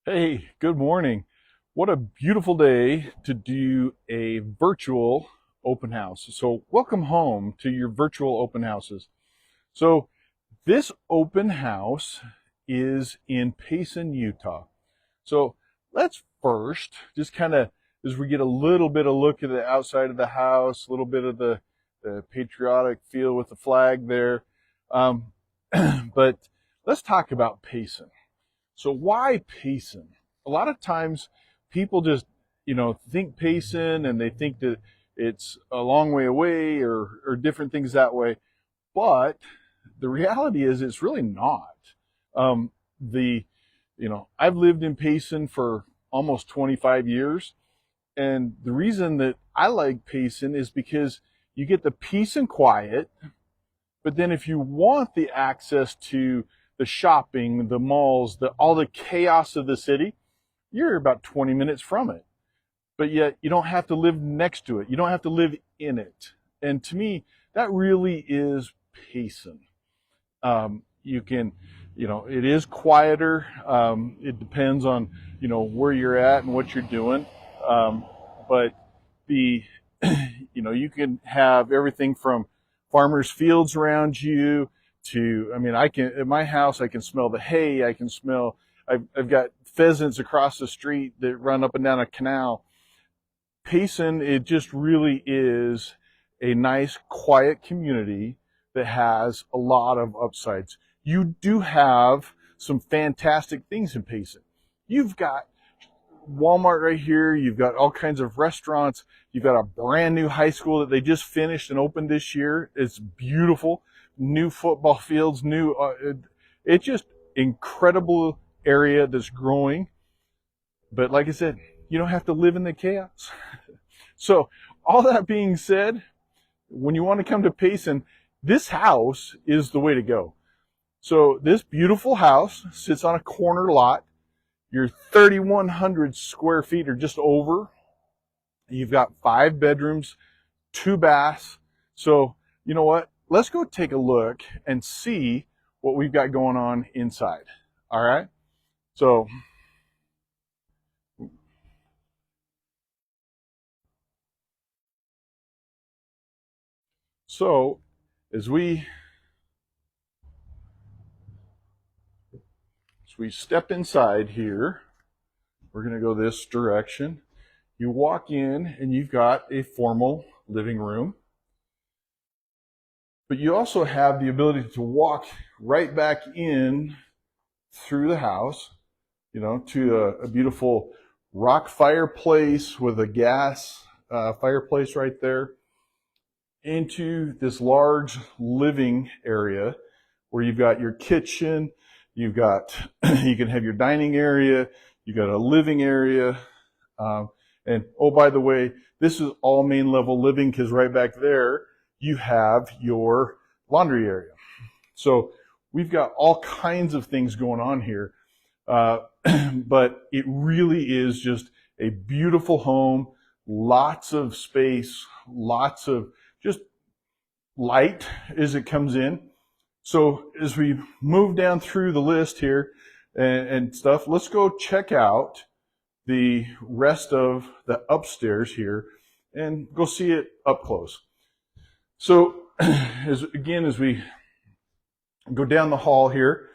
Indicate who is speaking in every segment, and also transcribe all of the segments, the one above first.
Speaker 1: Hey, good morning. What a beautiful day to do a virtual open house. So, welcome home to your virtual open houses. So, this open house is in Payson, Utah. So, let's first just kind of, as we get a little bit of look at the outside of the house, a little bit of the patriotic feel with the flag there. Um, but let's talk about Payson. So why Payson? A lot of times people just, think Payson and they think that it's a long way away or different things that way. But the reality is it's really not. Um, the, I've lived in Payson for almost 25 years. And the reason that I like Payson is because you get the peace and quiet, but then if you want the access to the shopping, the malls, all the chaos of the city, you're about 20 minutes from it. But yet you don't have to live next to it. You don't have to live in it. And to me, that really is Payson. You can, it is quieter. It depends on, where you're at and what you're doing. But the, you can have everything from farmers' fields around you to, I mean, I can, at my house, I can smell the hay. I can smell, I've got pheasants across the street that run up and down a canal. Payson, it just really is a nice, quiet community that has a lot of upsides. You do have some fantastic things in Payson. You've got Walmart right here. You've got all kinds of restaurants. You've got a brand new high school that they just finished and opened this year. It's beautiful. New football fields, it's just incredible area that's growing. But like I said, you don't have to live in the chaos. So all that being said, when you want to come to Payson, this house is the way to go. So this beautiful house sits on a corner lot. You're 3,100 square feet or just over. You've got 5 bedrooms, 2 baths. So you know what? Let's go take a look and see what we've got going on inside. All right. So, so as we step inside here, we're going to go this direction. You walk in and you've got a formal living room, but you also have the ability to walk right back in through the house, to a beautiful rock fireplace with a gas fireplace right there, into this large living area where you've got your kitchen, you've got, you can have your dining area, you've got a living area. And oh, by the way, this is all main level living because right back there, you have your laundry area. So we've got all kinds of things going on here. Uh, but it really is just a beautiful home, lots of space, lots of just light as it comes in. So as we move down through the list here and stuff, let's go check out the rest of the upstairs here and go see it up close. So as we go down the hall here,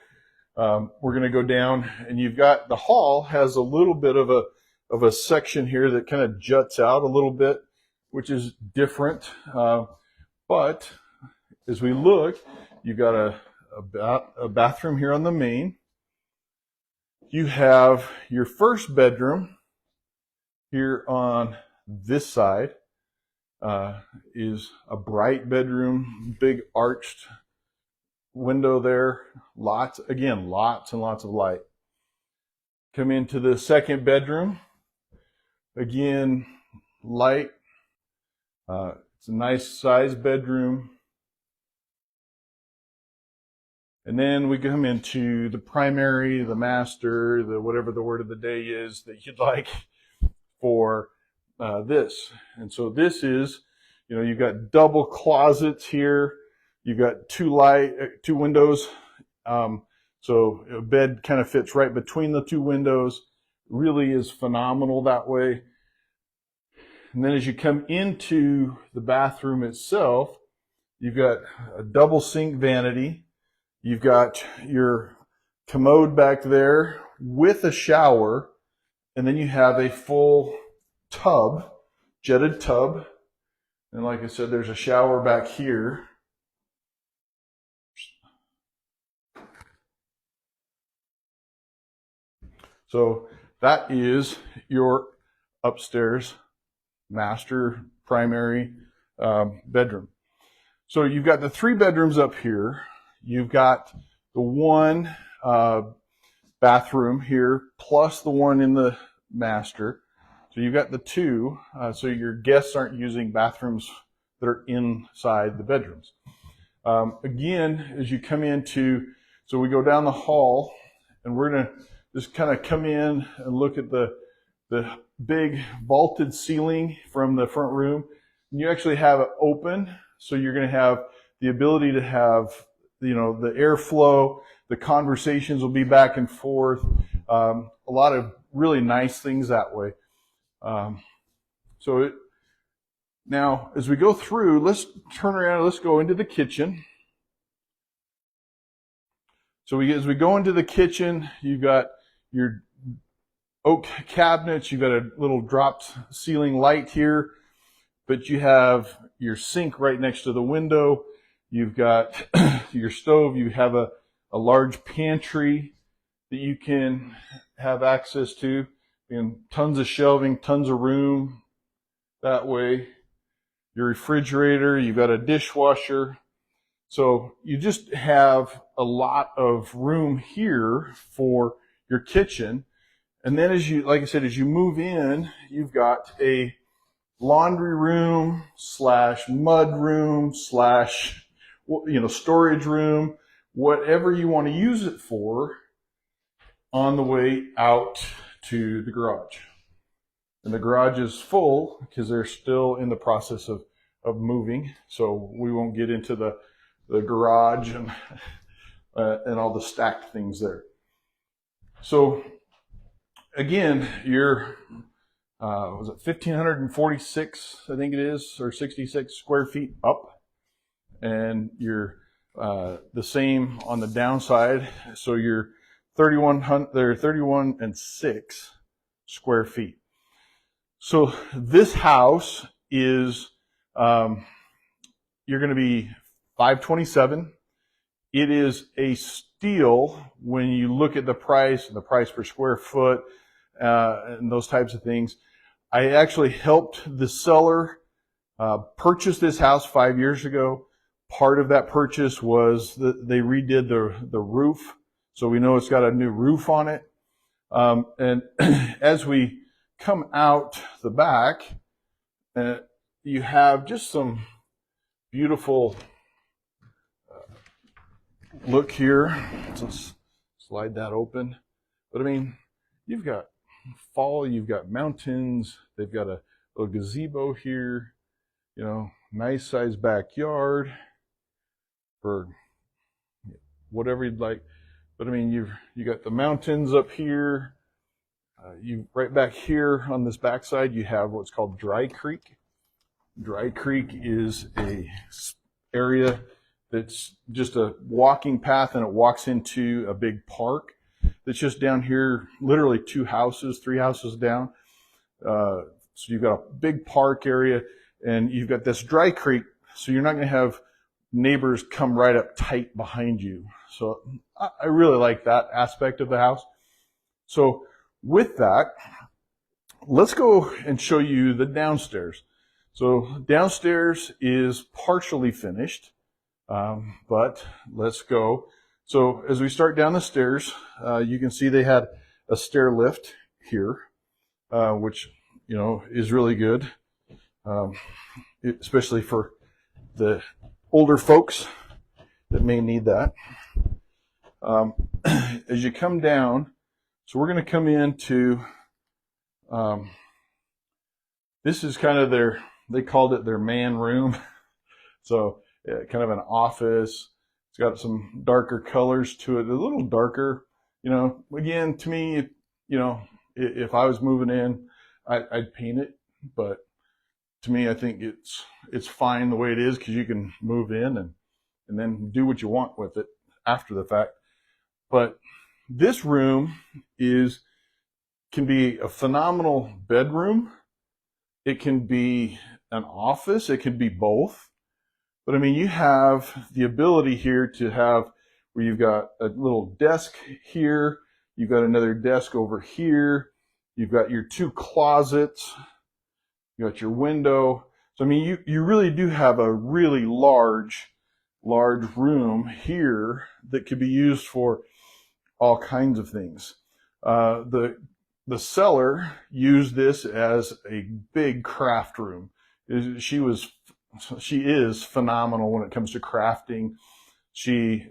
Speaker 1: we're going to go down and you've got the hall has a little bit of a section here that kind of juts out a little bit, which is different. But as we look, you've got a bathroom here on the main. You have your first bedroom here on this side. Is a bright bedroom, big arched window there. Lots and lots of light. Come into the second bedroom. Again, light. It's a nice sized bedroom. And then we come into the primary, the master, the whatever the word of the day is that you'd like for this. And so this is, you've got double closets here. You've got two windows. So a bed kind of fits right between the two windows. really is phenomenal that way. And then as you come into the bathroom itself, you've got a double sink vanity. You've got your commode back there with a shower. And then you have a full tub, jetted tub. And like I said, there's a shower back here. So that is your upstairs master primary bedroom. So you've got the 3 bedrooms up here. You've got the 1 bathroom here plus the 1 in the master. So you've got the 2, so your guests aren't using bathrooms that are inside the bedrooms. Again, as you come into, so we go down the hall, and we're going to just kind of come in and look at the big vaulted ceiling from the front room. And you actually have it open, so you're going to have the ability to have, the airflow, the conversations will be back and forth. A lot of really nice things that way. Now, as we go through, let's turn around, let's go into the kitchen. So as we go into the kitchen, you've got your oak cabinets, you've got a little dropped ceiling light here, but you have your sink right next to the window. You've got your stove, you have a large pantry that you can have access to, and tons of shelving, tons of room that way. Your refrigerator, you've got a dishwasher. So you just have a lot of room here for your kitchen. And then like I said, as you move in, you've got a laundry room / mud room / storage room, whatever you want to use it for, on the way out to the garage. And the garage is full because they're still in the process of moving. So we won't get into the garage and all the stacked things there. So again, you're, was it 1,546, I think it is, or 66 square feet up. And you're the same on the downside. So you're 31 and 6 square feet. So this house is, you're going to be 527. It is a steal when you look at the price and the price per square foot and those types of things. I actually helped the seller purchase this house 5 years ago. Part of that purchase was that they redid the roof, so we know it's got a new roof on it. And as we come out the back, you have just some beautiful look here. Let's slide that open. But I mean, you've got fall, you've got mountains, they've got a little gazebo here, nice sized backyard for whatever you'd like. But I mean, you got the mountains up here. You right back here on this backside, you have what's called Dry Creek. Dry Creek is a area that's just a walking path, and it walks into a big park that's just down here, literally 3 houses down. So you've got a big park area, and you've got this Dry Creek, so you're not going to have neighbors come right up tight behind you. So I really like that aspect of the house. So with that, let's go and show you the downstairs. So downstairs is partially finished, but let's go. So as we start down the stairs, you can see they had a stair lift here, which, is really good, especially for the older folks that may need that. As you come down, so we're going to come into, this is kind of they called it their man room. So kind of an office. It's got some darker colors to it, a little darker. Again, to me, if I was moving in, I'd paint it, but to me, I think it's fine the way it is because you can move in and then do what you want with it after the fact. But this room can be a phenomenal bedroom. It can be an office. It can be both. But I mean, you have the ability here to have where you've got a little desk here. You've got another desk over here. You've got your two closets. You got your window. So, I mean, you really do have a really large room here that could be used for all kinds of things. The seller used this as a big craft room. She is phenomenal when it comes to crafting. She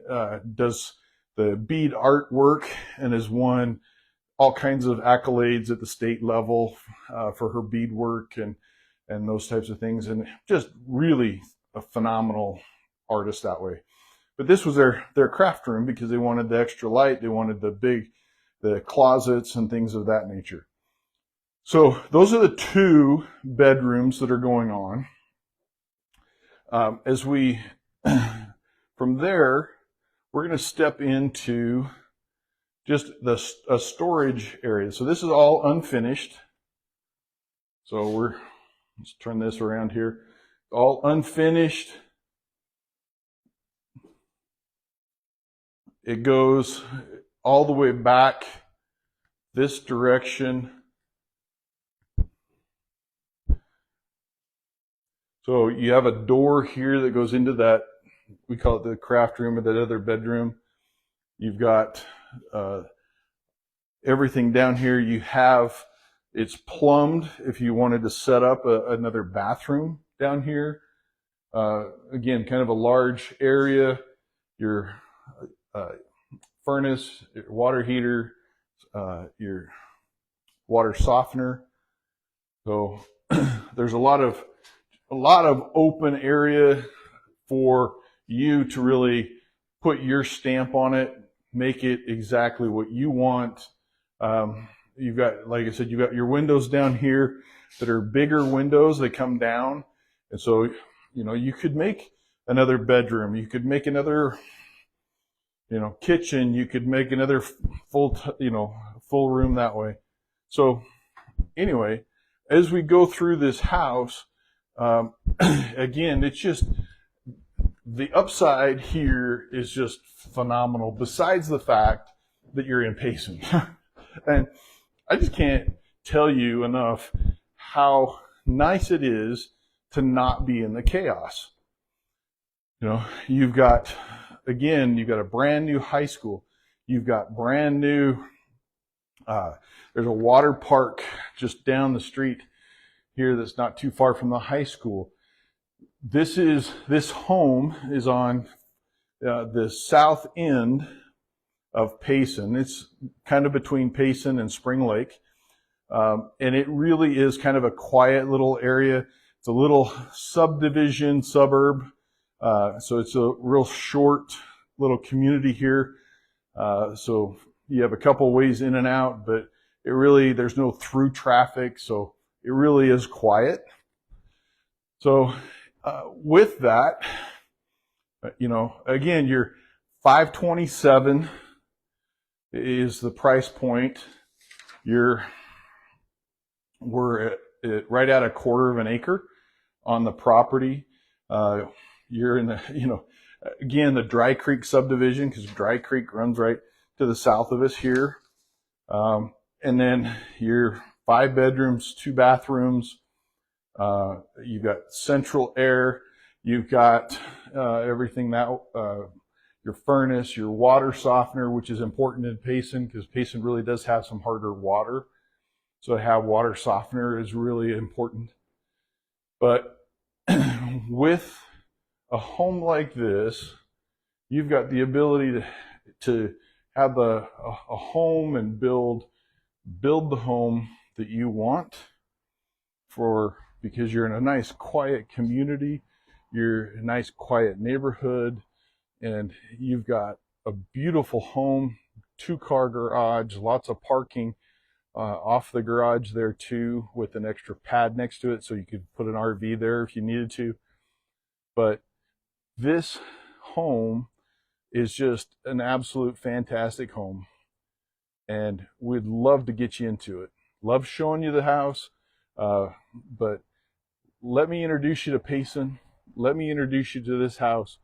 Speaker 1: does the bead artwork and has won all kinds of accolades at the state level for her beadwork and those types of things, and just really a phenomenal artist that way. But this was their craft room because they wanted the extra light, they wanted the closets and things of that nature. So those are the two bedrooms that are going on. As we from there, we're going to step into just a storage area. So this is all unfinished. So let's turn this around here. All unfinished. It goes all the way back this direction. So you have a door here that goes into that, we call it the craft room or that other bedroom. You've got everything down here. It's plumbed if you wanted to set up another bathroom down here. Again, kind of a large area. Your furnace, your water heater, your water softener. So there's a lot of open area for you to really put your stamp on it, make it exactly what you want. You've got, like I said, you've got your windows down here that are bigger windows. They come down. And so, you could make another bedroom. You could make another, kitchen. You could make another full room that way. So anyway, as we go through this house, again, it's just, the upside here is just phenomenal, besides the fact that you're in Payson. And I just can't tell you enough how nice it is to not be in the chaos. You've got a brand new high school. You've got brand new, there's a water park just down the street here that's not too far from the high school. This home is on the south end of Payson. It's kind of between Payson and Spring Lake. And it really is kind of a quiet little area. It's a little subdivision, suburb. So it's a real short little community here. So you have a couple ways in and out, but there's no through traffic. So it really is quiet. So with that, again, your $527 is the price point. We're at right at 1/4 acre on the property. You're in the, again, the Dry Creek subdivision, because Dry Creek runs right to the south of us here. And then your 5 bedrooms, 2 bathrooms. You've got central air. You've got everything that your furnace, your water softener, which is important in Payson because Payson really does have some harder water. So to have water softener is really important. But with a home like this, you've got the ability to have a home and build the home that you want because you're in a nice quiet community, you're in a nice quiet neighborhood, and you've got a beautiful home, 2-car garage, lots of parking, off the garage there too, with an extra pad next to it, so you could put an RV there if you needed to. But this home is just an absolute fantastic home, and we'd love to get you into it. Love showing you the house, but let me introduce you to Payson. Let me introduce you to this house,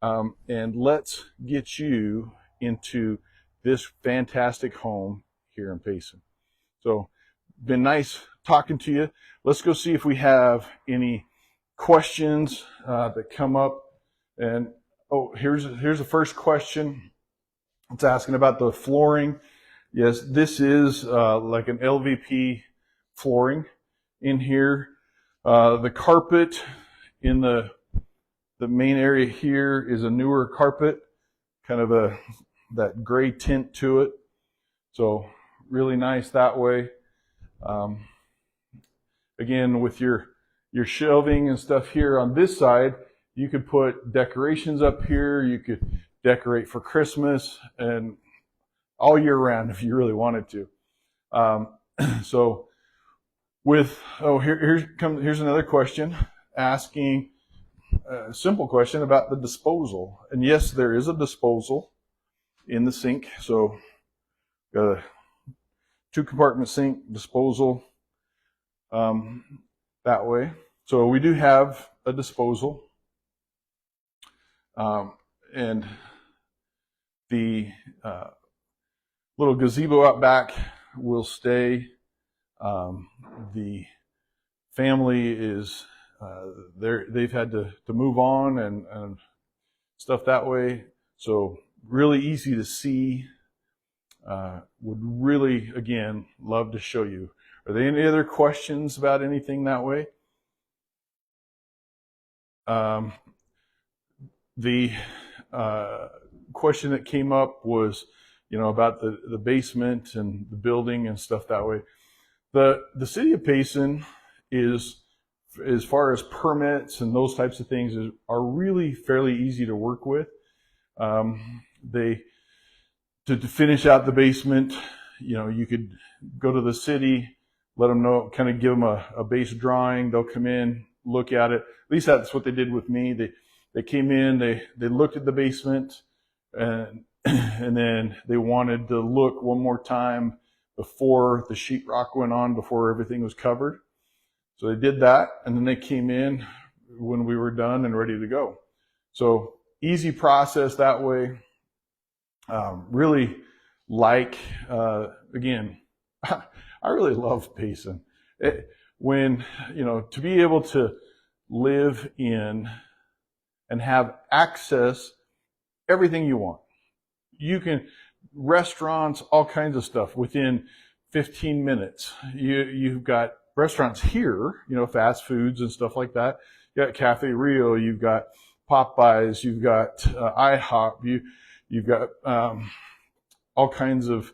Speaker 1: and let's get you into this fantastic home here in Payson. So, been nice talking to you. Let's go see if we have any questions that come up. And here's the first question. It's asking about the flooring. Yes, this is like an LVP flooring in here. The carpet in the main area here is a newer carpet, kind of that gray tint to it. So really nice that way. Again, with your shelving and stuff here on this side, you could put decorations up here. You could decorate for Christmas and all year round if you really wanted to. So here's another question asking a simple question about the disposal. And yes, there is a disposal in the sink. So got a 2-compartment sink disposal that way. So we do have a disposal. And the little gazebo out back will stay. The family is they've had to move on and stuff that way. So really easy to see. Would really, again, love to show you. Are there any other questions about anything that way? The question that came up was, about the basement and the building and stuff that way. The city of Payson is, as far as permits and those types of things, are really fairly easy to work with. To finish out the basement, you could go to the city, let them know, kind of give them a base drawing. They'll come in, look at it. At least that's what they did with me. They came in, they looked at the basement, and then they wanted to look one more time before the sheetrock went on, before everything was covered. So they did that, and then they came in when we were done and ready to go. So easy process that way. Really again, I really love Payson. To be able to live in and have access everything you want. You can, restaurants, all kinds of stuff within 15 minutes. You've got restaurants here, fast foods and stuff like that. You got Cafe Rio, you've got Popeyes, you've got IHOP, you've got all kinds of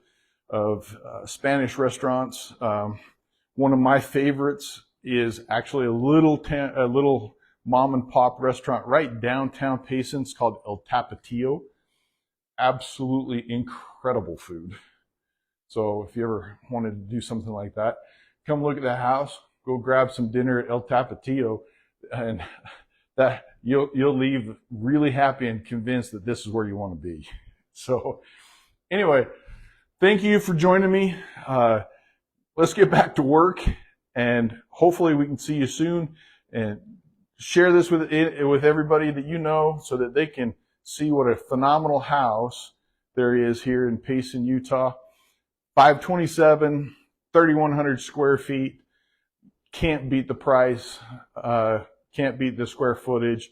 Speaker 1: Spanish restaurants. One of my favorites is actually a little mom and pop restaurant right downtown Payson. It's called El Tapatio. Absolutely incredible food. So if you ever wanted to do something like that, come look at the house, go grab some dinner at El Tapatio, and that you'll leave really happy and convinced that this is where you want to be. So anyway, thank you for joining me. Let's get back to work, and hopefully we can see you soon, and share this with everybody that you know, so that they can see what a phenomenal house there is here in Payson, Utah. 527, 3,100 square feet. Can't beat the price. Can't beat the square footage.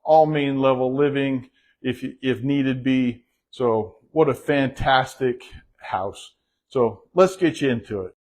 Speaker 1: All main level living if needed be. So what a fantastic house. So let's get you into it.